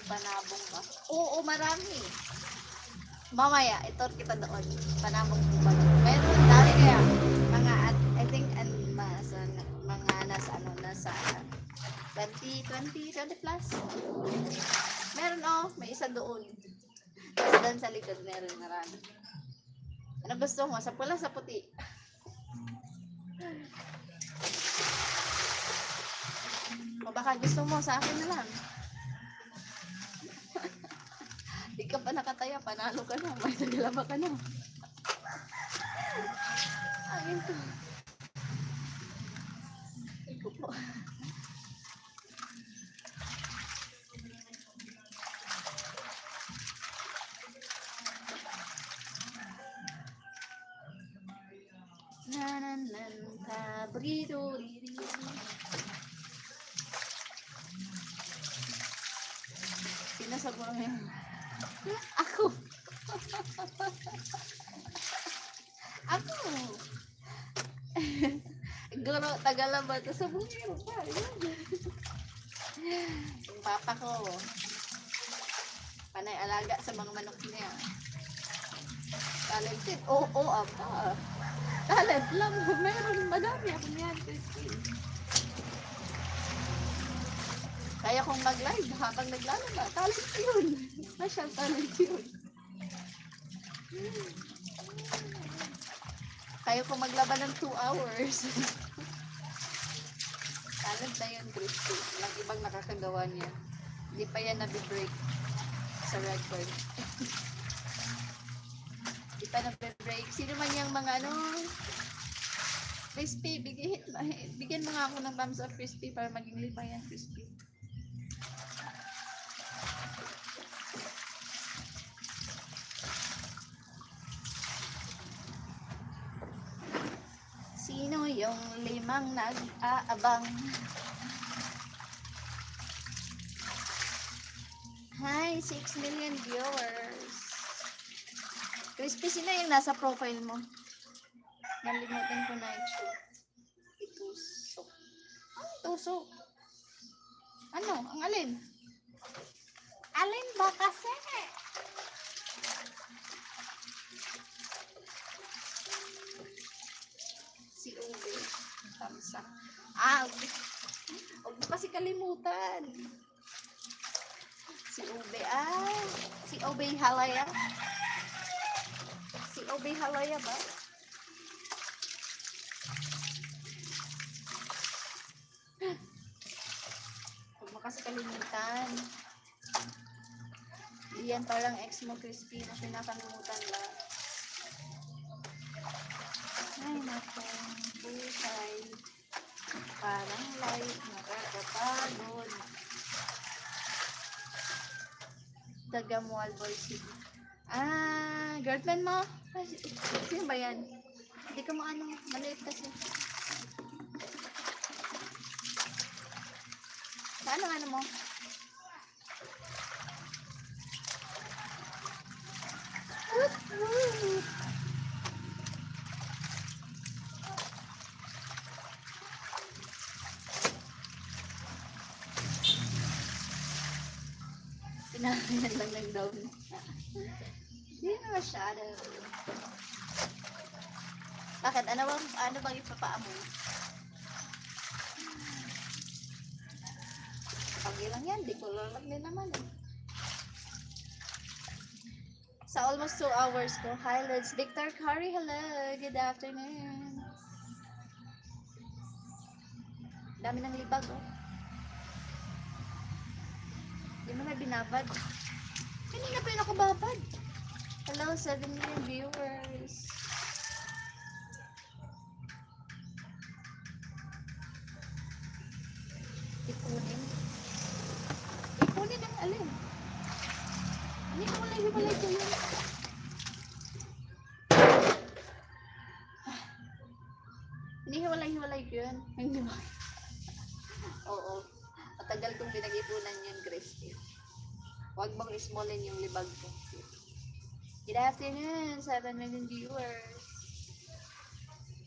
Panabong ba? Oo, marami. Mamaya, ito kita doon. Panabong po ba? Meron, dami kaya. Mga, I think, mga nasa 20 plus. Meron may isa doon. Tapos doon sa likod, meron marami. Ano gusto mo? Sa pula, sa puti? O baka gusto mo, sa akin na lang. Di ka pa nakataya, panalo ka na. May nagalaba ka na. Akin to. Iko po. Nanan tabrido riri. Sinasabaw mo yan. Ako. Ako. Guro, Tagalaba to sa bungiro pa. Yung papa ko, panay alaga sa mga manok niya. Talented. Oo, apa. Talent lang. Meron, madami ako niyan, Christine. Kaya kung mag-live habang naglalaba, talent yun. Special talent yun. Kaya kung maglaba ng 2 hours. Talent na yun, Christine. Walang ibang nakakagawa niya. Hindi pa yan nabibreak sa record. Hindi pa nabibreak. Sino man yung mga crispy, bigyan mo nga ako ng thumbs up, crispy, para maging 5 yan, crispy. Sino yung 5 nag-aabang? Hi, 6 million viewers. Crispy, sino yung nasa profile mo? Nalimutan ko na ito. Itusok. Ang tusok? Ano? Ang alin? Alin ba kasi? Si Ube. Tamsa. Okay. Huwag mo kasi kalimutan. Si Ube. Si Ube Halaya. Si Ube Halaya ba? Huwag mo kasi kalimutan. Yan parang ex mo, Crispy, na pinakalimutan lang. Ay, naku. Buhay. Parang light. Nakakapagod. Taga Mualboy City. Girlfriend mo? Sino ba yan? Hindi ka maano. Maliit kasi. Saan ang ano mo? Pinahangan lang ng down. Hindi na masyado. Bakit? Ano bang ipapaamoy? Pagi lang yan, di ko lalak din naman eh. Sa almost 2 hours ko. Hi, Lids. Victor Curry, hello. Good afternoon. Dami ng libag, oh. Di mo na binabad. Kanina pa yun ako babad. Hello, 7 million viewers. Ipunin. Ipunin ang alin. Hindi ko hiwalay ko yun. Hindi hiwalay ko yun. Hindi ba? Oo. Matagal kong pinag-ipunan yun, Crispy. Huwag mong ismolin yung libag ko. Good afternoon, 7 million viewers.